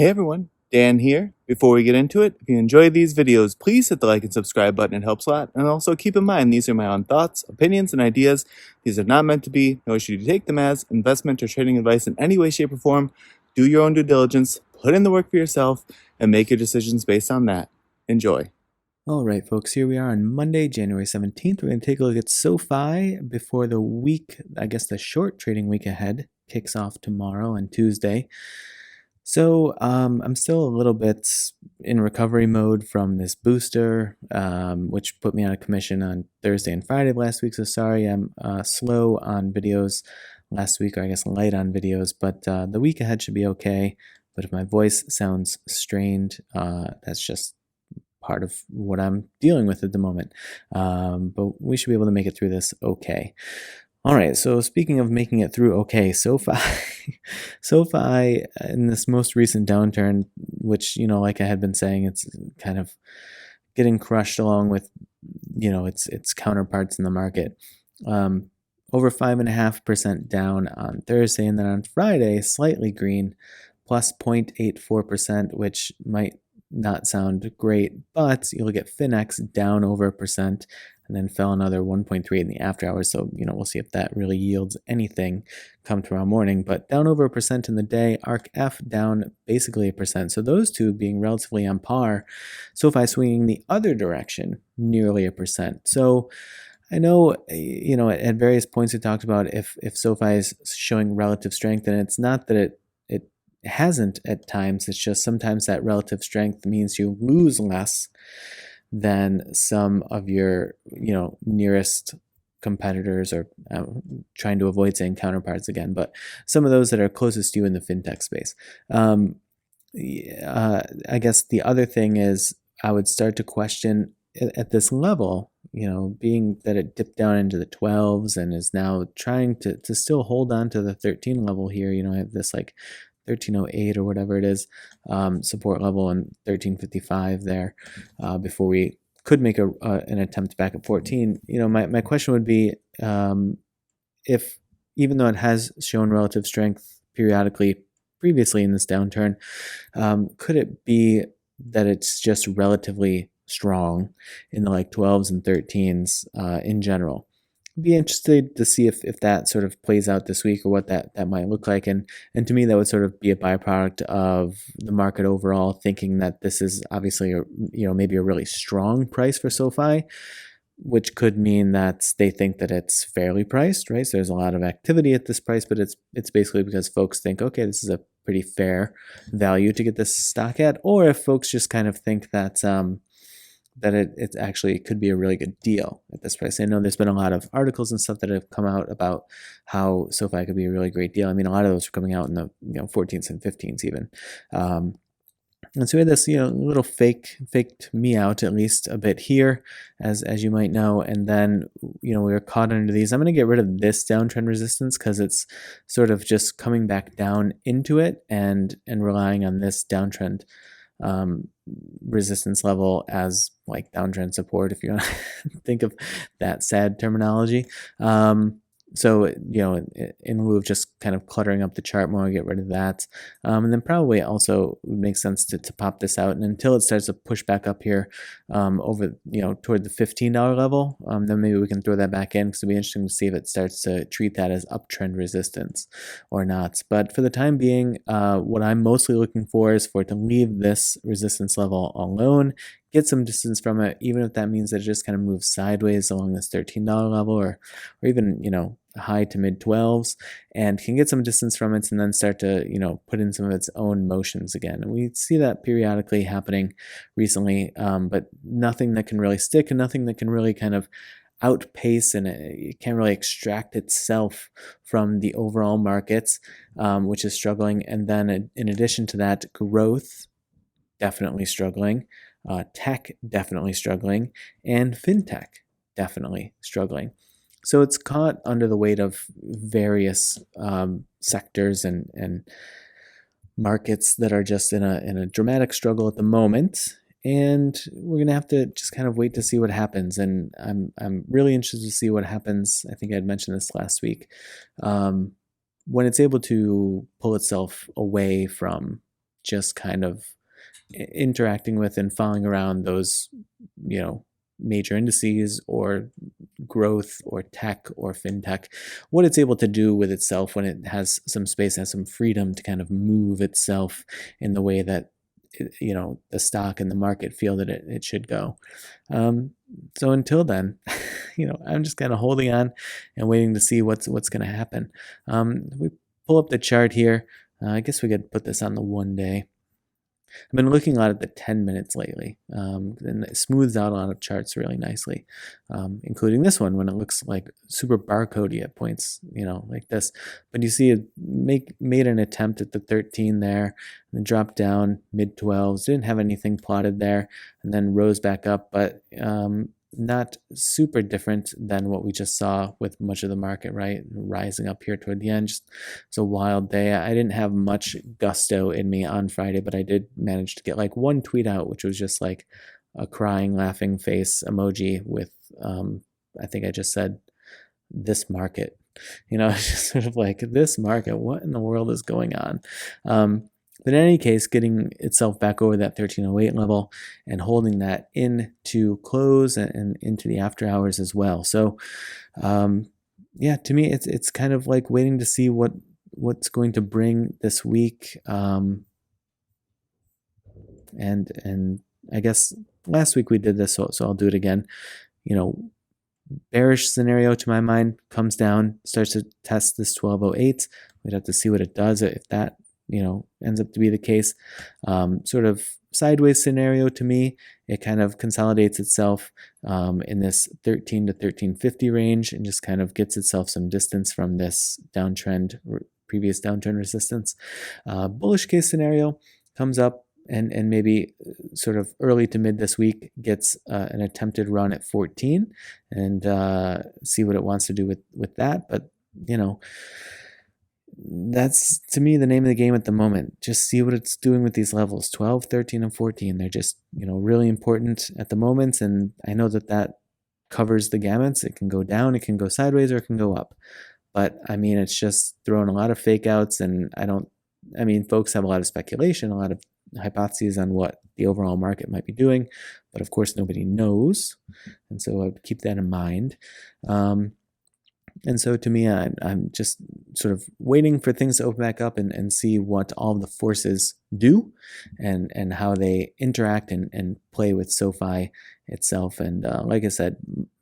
Hey everyone, Dan here. Before we get into it, if you enjoy these videos, please hit the like and subscribe button. It helps a lot. And also keep in mind, these are my own thoughts, opinions, and ideas. These are not meant to be, nor should you take them as investment or trading advice in any way, shape, or form. Do your own due diligence, put in the work for yourself, and make your decisions based on that. Enjoy. All right, folks, here we are on Monday, January 17th. We're going to take a look at SoFi before the week, I guess the short trading week ahead kicks off tomorrow and Tuesday. So I'm still a little bit in recovery mode from this booster, which put me on a commission on Thursday and Friday of last week. So sorry, I'm slow on videos last week, or I guess light on videos, but the week ahead should be okay. But if my voice sounds strained, that's just part of what I'm dealing with at the moment. But we should be able to make it through this okay. All right, so speaking of making it through okay, SoFi in this most recent downturn, which, like I had been saying, it's kind of getting crushed along with, its counterparts in the market. Over 5.5% down on Thursday, and then on Friday, slightly green, plus 0.84%, which might not sound great, but you look at Finex down over 1% and then fell another 1.3 in the after hours. So, we'll see if that really yields anything come tomorrow morning. But down over 1% in the day, ARC-F down basically 1%. So those two being relatively on par. SoFi swinging the other direction, nearly 1%. So I know, at various points we talked about if SoFi is showing relative strength, and it's not that it hasn't at times. It's just sometimes that relative strength means you lose less than some of your, nearest competitors, or trying to avoid saying counterparts again, but some of those that are closest to you in the fintech space. I guess the other thing is I would start to question at this level, being that it dipped down into the 12s and is now trying to still hold on to the 13 level here. I have this like 1308 or whatever it is, support level, and 1355 there before we could make an attempt back at 14. My question would be, if, even though it has shown relative strength periodically previously in this downturn, could it be that it's just relatively strong in the 12s and 13s in general? Be interested to see if that sort of plays out this week, or what that might look like. And to me, that would sort of be a byproduct of the market overall thinking that this is obviously maybe a really strong price for SoFi, which could mean that they think that it's fairly priced, right? So there's a lot of activity at this price, but it's basically because folks think, okay, this is a pretty fair value to get this stock at. Or if folks just kind of think that it actually could be a really good deal at this price. I know there's been a lot of articles and stuff that have come out about how SoFi could be a really great deal. I mean, a lot of those are coming out in the 14s and 15s even. And so we had this, little faked me out at least a bit here, as you might know. And then, we were caught under these. I'm going to get rid of this downtrend resistance because it's sort of just coming back down into it and relying on this downtrend resistance level as like downtrend support, if you want to think of that sad terminology. So, in lieu of just kind of cluttering up the chart more, get rid of that. And then probably also would make sense to pop this out. And until it starts to push back up here over, toward the $15 level, then maybe we can throw that back in, because it'd be interesting to see if it starts to treat that as uptrend resistance or not. But for the time being, what I'm mostly looking for is for it to leave this resistance level alone, get some distance from it, even if that means that it just kind of moves sideways along this $13 level, or even, high to mid 12s, and can get some distance from it and then start to, put in some of its own motions again. And we see that periodically happening recently, but nothing that can really stick, and nothing that can really kind of outpace, and it can't really extract itself from the overall markets, which is struggling. And then in addition to that, growth definitely struggling, tech definitely struggling, and fintech definitely struggling. So it's caught under the weight of various sectors and markets that are just in a dramatic struggle at the moment. And we're gonna have to just kind of wait to see what happens. And I'm really interested to see what happens. I think I had mentioned this last week, when it's able to pull itself away from just kind of interacting with and following around those, major indices or growth or tech or fintech, what it's able to do with itself when it has some space, has some freedom to kind of move itself in the way that the stock and the market feel that it should go. So until then, I'm just kind of holding on and waiting to see what's going to happen. We pull up the chart here. I guess we could put this on the 1 day. I've been looking a lot at the 10 minutes lately, and it smooths out a lot of charts really nicely, including this one when it looks like super barcodey at points, like this. But you see it made an attempt at the 13 there, and then dropped down mid-12s, didn't have anything plotted there, and then rose back up, but not super different than what we just saw with much of the market, right? Rising up here toward the end. Just it's a wild day. I didn't have much gusto in me on Friday, but I did manage to get like one tweet out, which was just like a crying, laughing face emoji with, I think I just said, "This market." It's just sort of like, this market, what in the world is going on? But in any case, getting itself back over that 1308 level and holding that into close and into the after hours as well. So, to me, it's kind of like waiting to see what's going to bring this week. And I guess last week we did this, so I'll do it again. Bearish scenario to my mind comes down, starts to test this 1208. We'd have to see what it does if that ends up to be the case. Sort of sideways scenario to me, it kind of consolidates itself in this 13 to 1350 range and just kind of gets itself some distance from this previous downtrend resistance. Bullish case scenario comes up and maybe sort of early to mid this week gets an attempted run at 14 and see what it wants to do with that. But, that's to me the name of the game at the moment. Just see what it's doing with these levels 12, 13, and 14. They're just really important at the moment, and I know that covers the gamuts. It can go down, it can go sideways, or it can go up. But I mean, it's just throwing a lot of fake outs, and folks have a lot of speculation, a lot of hypotheses on what the overall market might be doing, but of course nobody knows, and so I would keep that in mind. And so to me, I'm just sort of waiting for things to open back up and see what all the forces do and how they interact and play with SoFi itself. And like I said,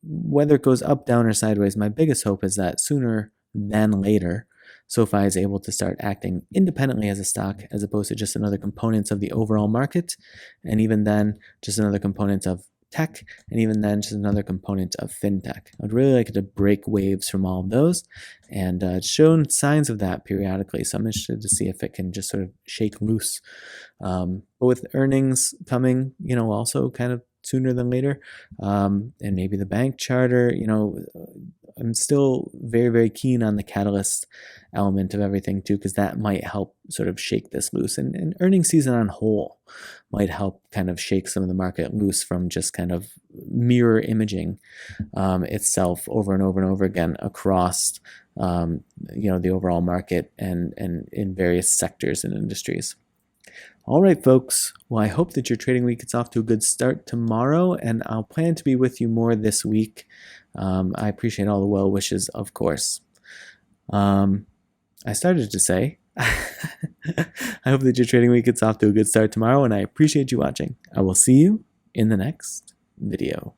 whether it goes up, down, or sideways, my biggest hope is that sooner than later, SoFi is able to start acting independently as a stock as opposed to just another component of the overall market. And even then, just another component of tech, and even then just another component of fintech. I'd really like it to break waves from all of those, and it's shown signs of that periodically, so I'm interested to see if it can just sort of shake loose. But with earnings coming, also kind of sooner than later, and maybe the bank charter, I'm still very, very keen on the catalyst element of everything too, because that might help sort of shake this loose. And earnings season on whole might help kind of shake some of the market loose from just kind of mirror imaging itself over and over and over again across the overall market and in various sectors and industries. All right, folks. Well, I hope that your trading week gets off to a good start tomorrow, and I'll plan to be with you more this week. I appreciate all the well wishes, of course. I started to say, I hope that your trading week gets off to a good start tomorrow, and I appreciate you watching. I will see you in the next video.